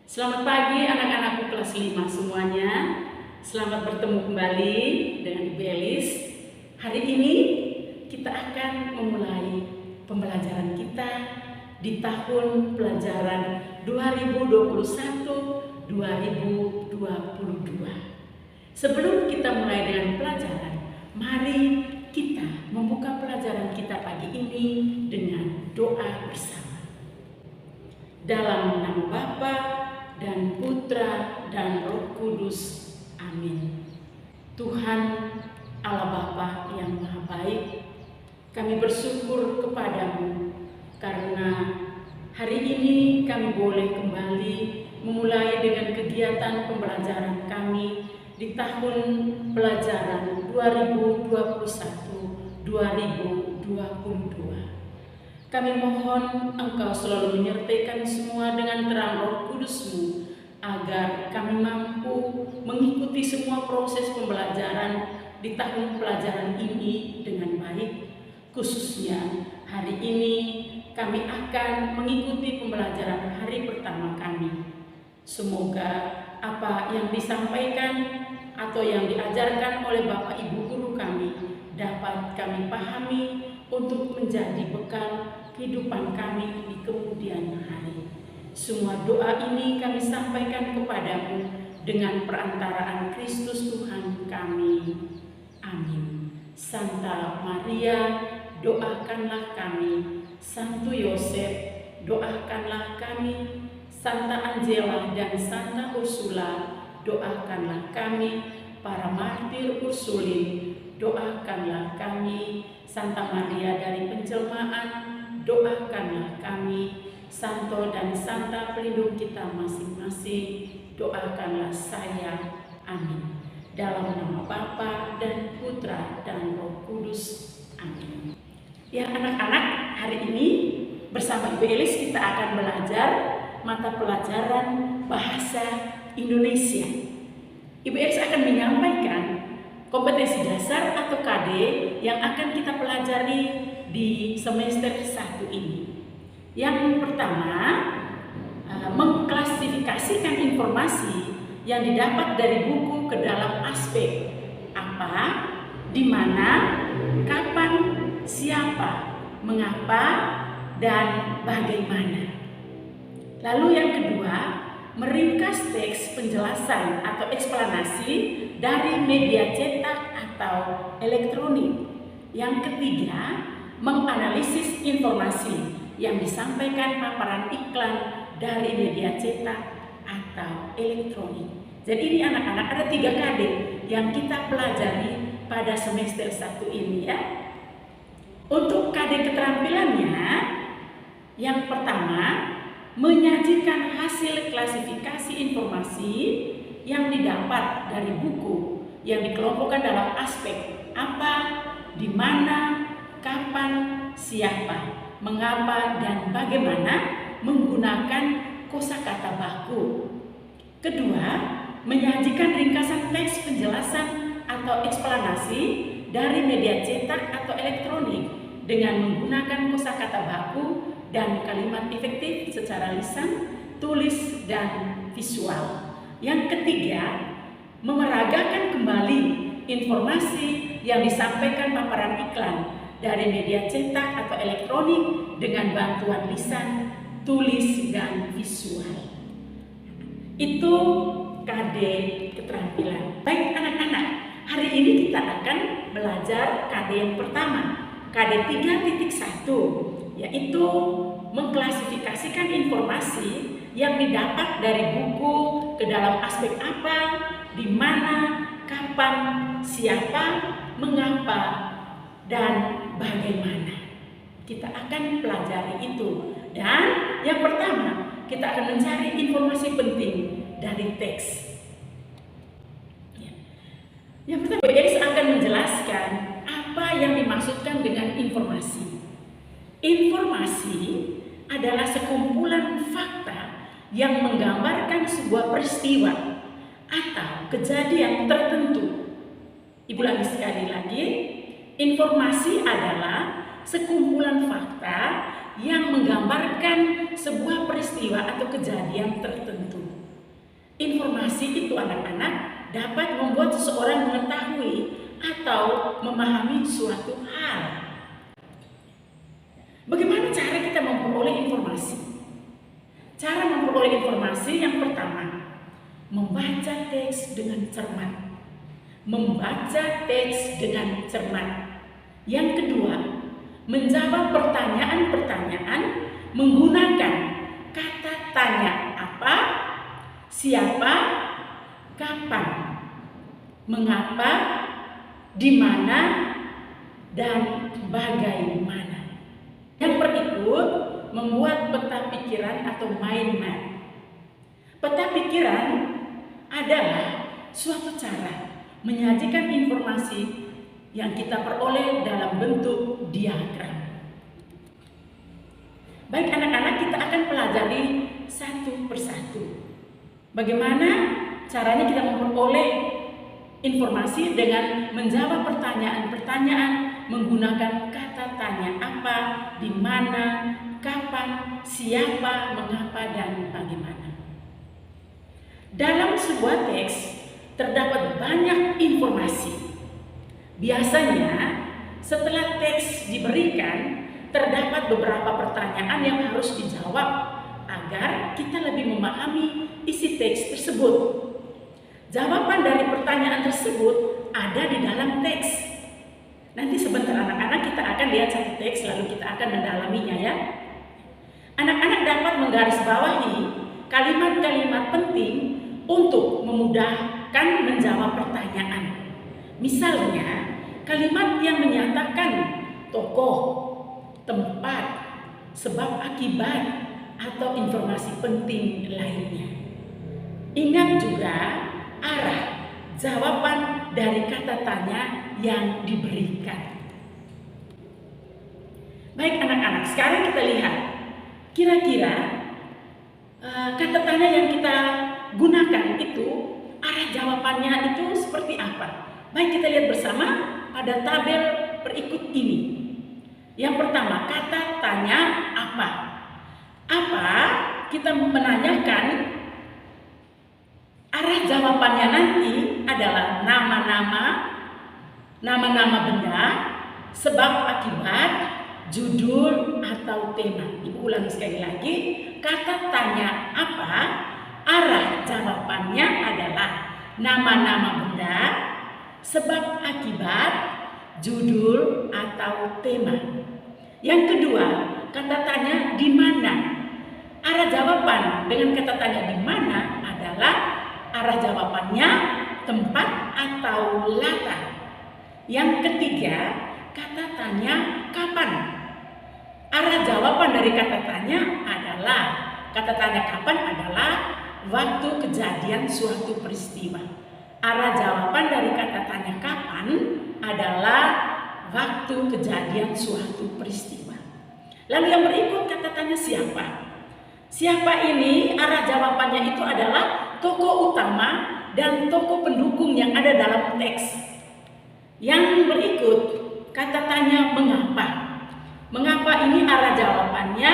Selamat pagi anak-anakku kelas 5 semuanya. Selamat bertemu kembali dengan Ibu Elis. Hari ini kita akan memulai pembelajaran kita di tahun pelajaran 2021-2022. Sebelum kita mulai dengan pelajaran, mari kita membuka pelajaran kita pagi ini dengan doa bersama. Dalam nama Bapa dan Putra dan Roh Kudus. Amin. Tuhan Allah Bapa yang Maha Baik, kami bersyukur kepadamu karena hari ini kami boleh kembali memulai dengan kegiatan pembelajaran kami di tahun pelajaran 2021-2022. Kami mohon Engkau selalu menyertai kami semua dengan terang Roh Kudus-Mu, agar kami mampu mengikuti semua proses pembelajaran di tahun pelajaran ini dengan baik. Khususnya hari ini kami akan mengikuti pembelajaran hari pertama kami. Semoga apa yang disampaikan atau yang diajarkan oleh Bapak Ibu Guru kami dapat kami pahami untuk menjadi bekal kehidupan kami di kemudian hari. Semua doa ini kami sampaikan kepadamu dengan perantaraan Kristus Tuhan kami. Amin. Santa Maria, doakanlah kami. Santo Yosef, doakanlah kami. Santa Angela dan Santa Ursula, doakanlah kami. Para martir Ursulin, doakanlah kami. Santa Maria dari Penjelmaan, doakanlah kami. Santo dan Santa pelindung kita masing-masing, doakanlah saya. Amin. Dalam nama Bapa dan Putra dan Roh Kudus. Amin. Ya anak-anak, hari ini bersama Ibu Elis kita akan belajar mata pelajaran Bahasa Indonesia. Ibu Elis akan menyampaikan kompetensi dasar atau KD yang akan kita pelajari di semester 1 ini. Yang pertama, mengklasifikasikan informasi yang didapat dari buku ke dalam aspek apa, di mana, kapan, siapa, mengapa, dan bagaimana. Lalu yang kedua, meringkas teks penjelasan atau eksplanasi dari media cetak atau elektronik. Yang ketiga, menganalisis informasi yang disampaikan paparan iklan dari media cetak atau elektronik. Jadi ini anak-anak ada 3 KD yang kita pelajari pada semester 1 ini ya. Untuk KD keterampilannya, yang pertama, menyajikan hasil klasifikasi informasi yang didapat dari buku yang dikelompokkan dalam aspek apa, di mana, kapan, siapa, mengapa, dan bagaimana menggunakan kosakata baku. Kedua, menyajikan ringkasan teks penjelasan atau eksplanasi dari media cetak atau elektronik dengan menggunakan kosakata baku dan kalimat efektif secara lisan, tulis, dan visual. Yang ketiga, memeragakan kembali informasi yang disampaikan paparan iklan dari media cetak atau elektronik dengan bantuan lisan, tulis, dan visual. Itu KD keterampilan. Baik anak-anak, hari ini kita akan belajar KD yang pertama, KD 3.1, yaitu mengklasifikasikan informasi yang didapat dari buku ke dalam aspek apa, di mana, kapan, siapa, mengapa, dan bagaimana. Kita akan pelajari itu. Dan yang pertama, kita akan mencari informasi penting dari teks. Yang pertama, Bu Elis akan menjelaskan apa yang dimaksudkan dengan informasi. Informasi adalah sekumpulan fakta yang menggambarkan sebuah peristiwa atau kejadian tertentu. Ibu lagi sekali lagi, informasi adalah sekumpulan fakta yang menggambarkan sebuah peristiwa atau kejadian tertentu. Informasi itu anak-anak dapat membuat seseorang mengetahui atau memahami suatu hal. Bagaimana cara kita memperoleh informasi? Cara memperoleh informasi yang pertama, membaca teks dengan cermat. Membaca teks dengan cermat. Yang kedua, menjawab pertanyaan-pertanyaan menggunakan kata tanya apa, siapa, kapan, mengapa, di mana, dan bagaimana. Yang berikut, membuat peta pikiran atau mind map. Peta pikiran adalah suatu cara menyajikan informasi yang kita peroleh dalam bentuk diagram. Baik anak-anak, kita akan pelajari satu persatu. Bagaimana caranya kita memperoleh informasi dengan menjawab pertanyaan-pertanyaan menggunakan kata tanya apa, di mana, kapan, siapa, mengapa, dan bagaimana. Dalam sebuah teks terdapat banyak informasi. Biasanya setelah teks diberikan, terdapat beberapa pertanyaan yang harus dijawab agar kita lebih memahami isi teks tersebut. Jawaban dari pertanyaan tersebut ada di dalam teks. Nanti sebentar anak-anak kita akan lihat satu teks lalu kita akan mendalaminya ya. Anak-anak dapat menggarisbawahi kalimat-kalimat penting untuk memudahkan menjawab pertanyaan. Misalnya, kalimat yang menyatakan tokoh, tempat, sebab akibat, atau informasi penting lainnya. Ingat juga arah jawaban dari kata tanya yang diberikan. Baik anak-anak, sekarang kita lihat kira-kira kata tanya yang kita gunakan itu arah jawabannya itu seperti apa. Baik, kita lihat bersama pada tabel berikut ini. Yang pertama, kata tanya apa. Apa kita menanyakan, arah jawabannya nanti adalah nama-nama benda, sebab akibat, judul atau tema. Ibu ulangi sekali lagi, kata tanya apa, arah jawabannya adalah nama-nama benda, sebab akibat, judul atau tema. Yang kedua, kata tanya di mana. Arah jawaban dengan kata tanya di mana adalah arah jawabannya tempat atau latar. Yang ketiga, kata tanya kapan. Arah jawaban dari kata tanya kapan adalah waktu kejadian suatu peristiwa. Arah jawaban dari kata tanya kapan adalah waktu kejadian suatu peristiwa. Lalu yang berikut kata tanya siapa. Siapa ini arah jawabannya itu adalah tokoh utama dan tokoh pendukung yang ada dalam teks. Yang berikut kata tanya mengapa. Mengapa ini arah jawabannya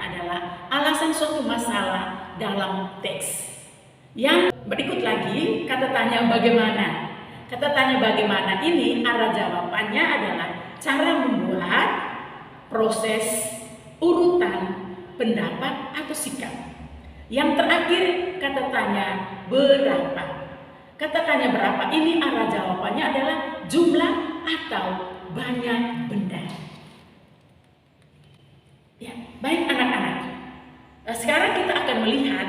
adalah alasan suatu masalah dalam teks. Yang berikut lagi kata tanya bagaimana. Kata tanya bagaimana ini arah jawabannya adalah cara membuat, proses, urutan, pendapat atau sikap. Yang terakhir kata tanya berapa. Kata tanya berapa ini arah jawabannya adalah jumlah atau banyak benda. Ya, baik anak-anak. Sekarang kita akan melihat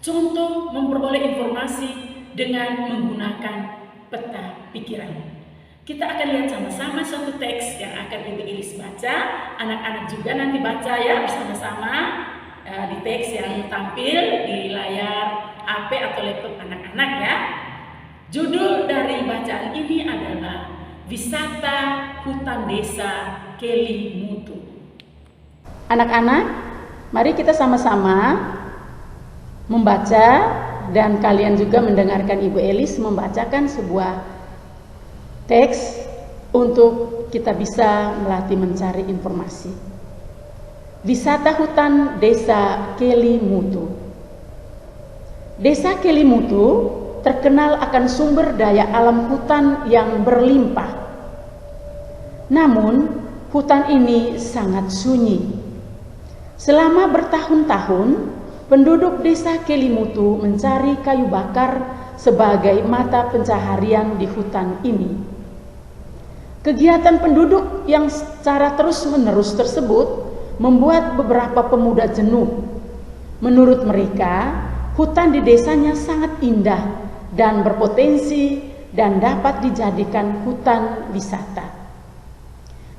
contoh memperoleh informasi dengan menggunakan peta pikiran. Kita akan lihat sama-sama satu teks yang akan Ibu Elis baca. Anak-anak juga nanti baca ya bersama-sama di teks yang tampil di layar HP atau laptop anak-anak ya. Judul dari bacaan ini adalah Wisata Hutan Desa Kelimutu. Anak-anak, mari kita sama-sama membaca dan kalian juga mendengarkan Ibu Elis membacakan sebuah teks untuk kita bisa melatih mencari informasi. Wisata hutan desa Kelimutu. Desa Kelimutu terkenal akan sumber daya alam hutan yang berlimpah. Namun, hutan ini sangat sunyi. Selama bertahun-tahun, penduduk desa Kelimutu mencari kayu bakar sebagai mata pencaharian di hutan ini. Kegiatan penduduk yang secara terus-menerus tersebut membuat beberapa pemuda jenuh. Menurut mereka, hutan di desanya sangat indah dan berpotensi dan dapat dijadikan hutan wisata.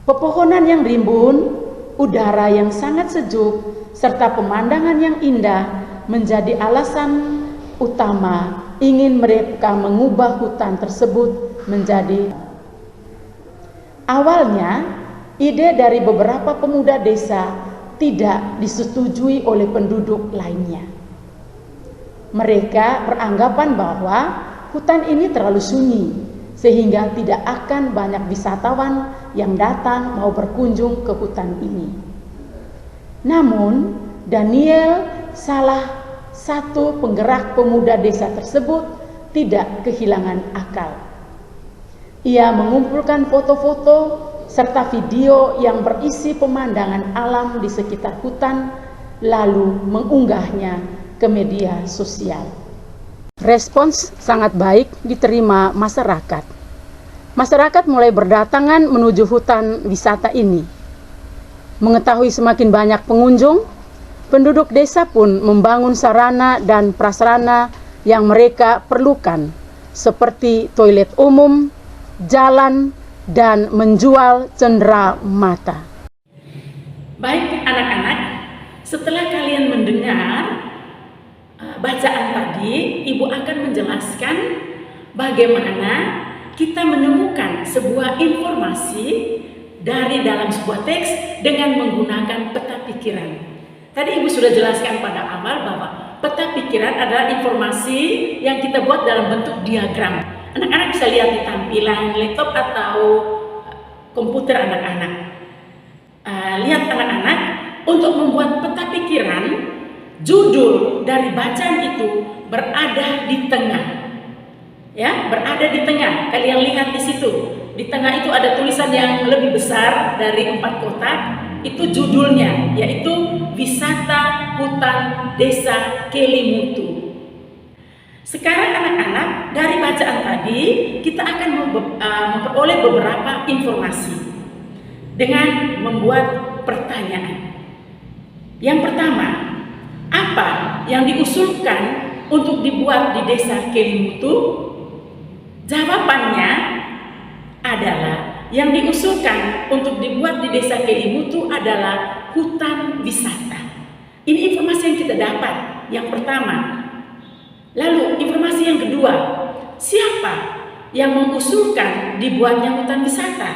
Pepohonan yang rimbun, udara yang sangat sejuk, serta pemandangan yang indah menjadi alasan utama ingin mereka mengubah hutan tersebut menjadi. Awalnya, ide dari beberapa pemuda desa tidak disetujui oleh penduduk lainnya. Mereka beranggapan bahwa hutan ini terlalu sunyi, sehingga tidak akan banyak wisatawan yang datang mau berkunjung ke hutan ini. Namun, Daniel, salah satu penggerak pemuda desa tersebut, tidak kehilangan akal. Ia mengumpulkan foto-foto serta video yang berisi pemandangan alam di sekitar hutan, lalu mengunggahnya ke media sosial. Respons sangat baik diterima masyarakat. Masyarakat mulai berdatangan menuju hutan wisata ini. Mengetahui semakin banyak pengunjung, penduduk desa pun membangun sarana dan prasarana yang mereka perlukan, seperti toilet umum, jalan, dan menjual cendera mata. Baik anak-anak, setelah kalian mendengar bacaan tadi, Ibu akan menjelaskan bagaimana kita menemukan sebuah informasi dari dalam sebuah teks dengan menggunakan peta pikiran. Tadi Ibu sudah jelaskan pada awal bahwa peta pikiran adalah informasi yang kita buat dalam bentuk diagram. Anak-anak bisa lihat di tampilan laptop atau komputer anak-anak. Lihat anak-anak, untuk membuat peta pikiran, judul dari bacaan itu berada di tengah. Ya, berada di tengah. Kalian lihat di situ. Di tengah itu ada tulisan yang lebih besar dari 4 kotak. Itu judulnya, yaitu Wisata Hutan Desa Kelimutu. Sekarang anak-anak, dari bacaan tadi kita akan memperoleh beberapa informasi dengan membuat pertanyaan. Yang pertama, apa yang diusulkan untuk dibuat di desa Kelimutu? Jawabannya adalah yang diusulkan untuk dibuat di desa Kelimutu adalah hutan wisata. Ini informasi yang kita dapat, yang pertama. Lalu informasi yang kedua, siapa yang mengusulkan dibuatnya hutan wisata?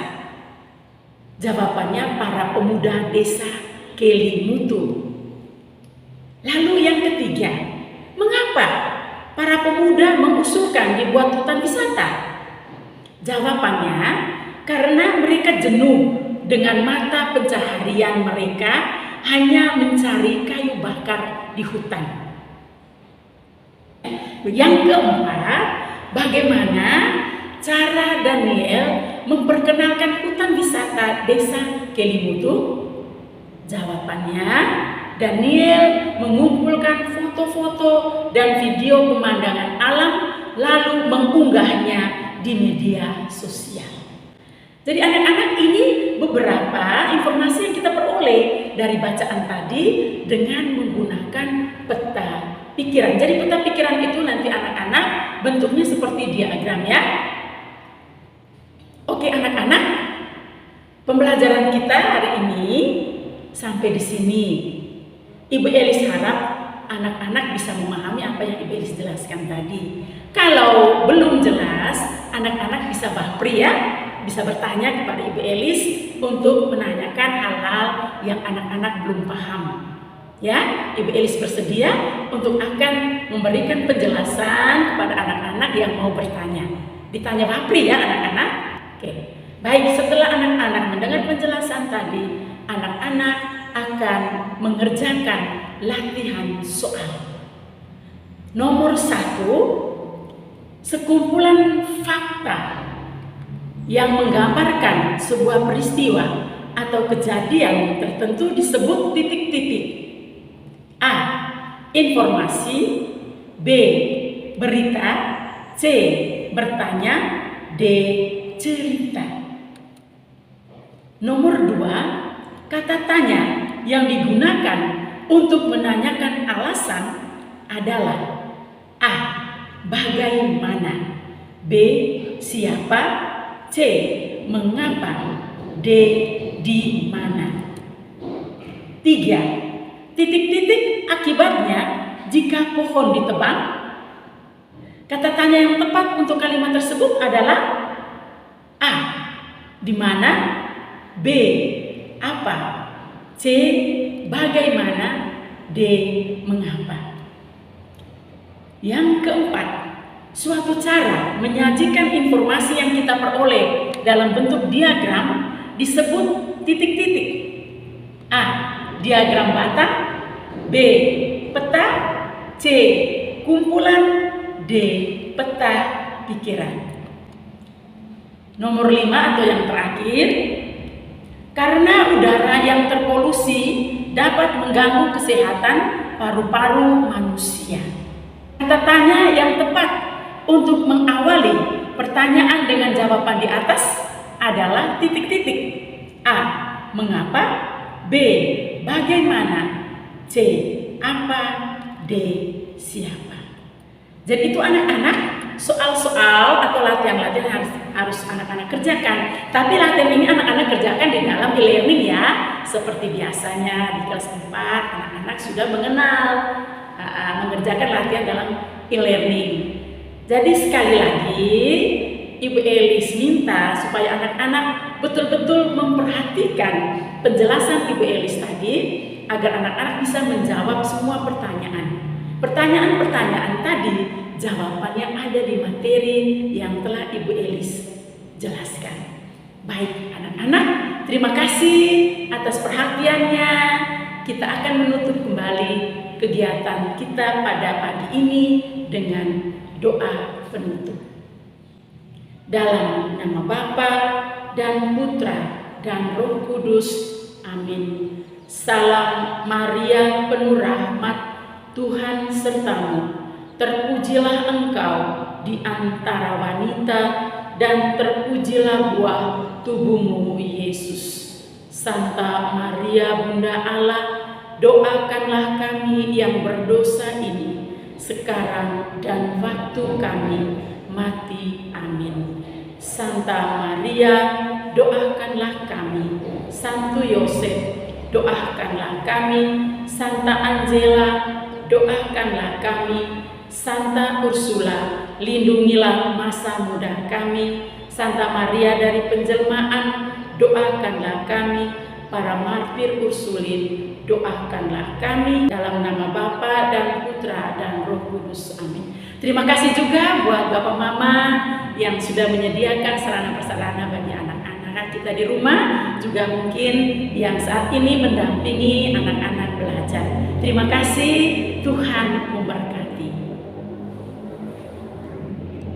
Jawabannya para pemuda desa Kelimutu. Lalu yang ketiga, mengapa para pemuda mengusulkan dibuat hutan wisata? Jawabannya, karena mereka jenuh dengan mata pencaharian mereka hanya mencari kayu bakar di hutan. Yang keempat, bagaimana cara Daniel memperkenalkan hutan wisata desa Kelimutu? Jawabannya, Daniel mengumpulkan foto-foto dan video pemandangan alam lalu mengunggahnya di media sosial. Jadi anak-anak, ini beberapa informasi yang kita peroleh dari bacaan tadi dengan menggunakan peta pikiran. Jadi peta pikiran itu nanti anak-anak bentuknya seperti diagram ya. Oke anak-anak, pembelajaran kita hari ini sampai di sini. Ibu Elis harap anak-anak bisa memahami apa yang Ibu Elis jelaskan tadi. Kalau belum jelas, anak-anak bisa bahpri ya, bisa bertanya kepada Ibu Elis untuk menanyakan hal-hal yang anak-anak belum paham. Ya, Ibu Elis bersedia untuk akan memberikan penjelasan kepada anak-anak yang mau bertanya. Ditanya bahpri ya anak-anak. Oke. Baik, setelah anak-anak mendengar penjelasan tadi, anak-anak akan mengerjakan latihan soal. Nomor 1, sekumpulan fakta yang menggambarkan sebuah peristiwa atau kejadian tertentu disebut titik-titik. A. Informasi. B. Berita. C. Bertanya. D. Cerita. Nomor 2, kata tanya yang digunakan untuk menanyakan alasan adalah A. Bagaimana. B. Siapa. C. Mengapa. D. Di mana. 3. Titik-titik akibatnya jika pohon ditebang. Kata tanya yang tepat untuk kalimat tersebut adalah A. Di mana. B. Apa. C. Bagaimana. D. Mengapa. Yang keempat, suatu cara menyajikan informasi yang kita peroleh dalam bentuk diagram disebut titik-titik. A. Diagram batang. B. Peta. C. Kumpulan. D. Peta pikiran. Nomor 5 atau yang terakhir, karena udara yang terpolusi dapat mengganggu kesehatan paru-paru manusia. Kata tanya yang tepat untuk mengawali pertanyaan dengan jawaban di atas adalah titik-titik. A. Mengapa. B. Bagaimana. C. Apa. D. Siapa. Jadi itu anak-anak, soal-soal atau latihan-latihan harus anak-anak kerjakan. Tapi latihan ini anak-anak kerjakan di dalam e-learning ya. Seperti biasanya di kelas 4 anak-anak sudah mengerjakan latihan dalam e-learning. Jadi sekali lagi Ibu Elis minta supaya anak-anak betul-betul memperhatikan penjelasan Ibu Elis tadi agar anak-anak bisa menjawab semua pertanyaan. Pertanyaan-pertanyaan tadi jawabannya ada di materi yang telah Ibu Elis jelaskan. Baik anak-anak, terima kasih atas perhatiannya. Kita akan menutup kembali kegiatan kita pada pagi ini dengan doa penutup. Dalam nama Bapa dan Putra dan Roh Kudus. Amin. Salam Maria penuh rahmat, Tuhan sertamu. Terpujilah engkau di antara wanita dan terpujilah buah tubuhmu Yesus. Santa Maria Bunda Allah, doakanlah kami yang berdosa ini sekarang dan waktu kami mati. Amin. Santa Maria, doakanlah kami. Santo Yosef, doakanlah kami. Santa Angela, doakanlah kami. Santa Ursula, lindungilah masa muda kami. Santa Maria dari penjelmaan, doakanlah kami. Para martir Ursulin, doakanlah kami. Dalam nama Bapa dan Putra dan Roh Kudus. Amin. Terima kasih juga buat Bapak Mama yang sudah menyediakan sarana-prasarana bagi anak-anak kita di rumah, juga mungkin yang saat ini mendampingi anak-anak belajar. Terima kasih, Tuhan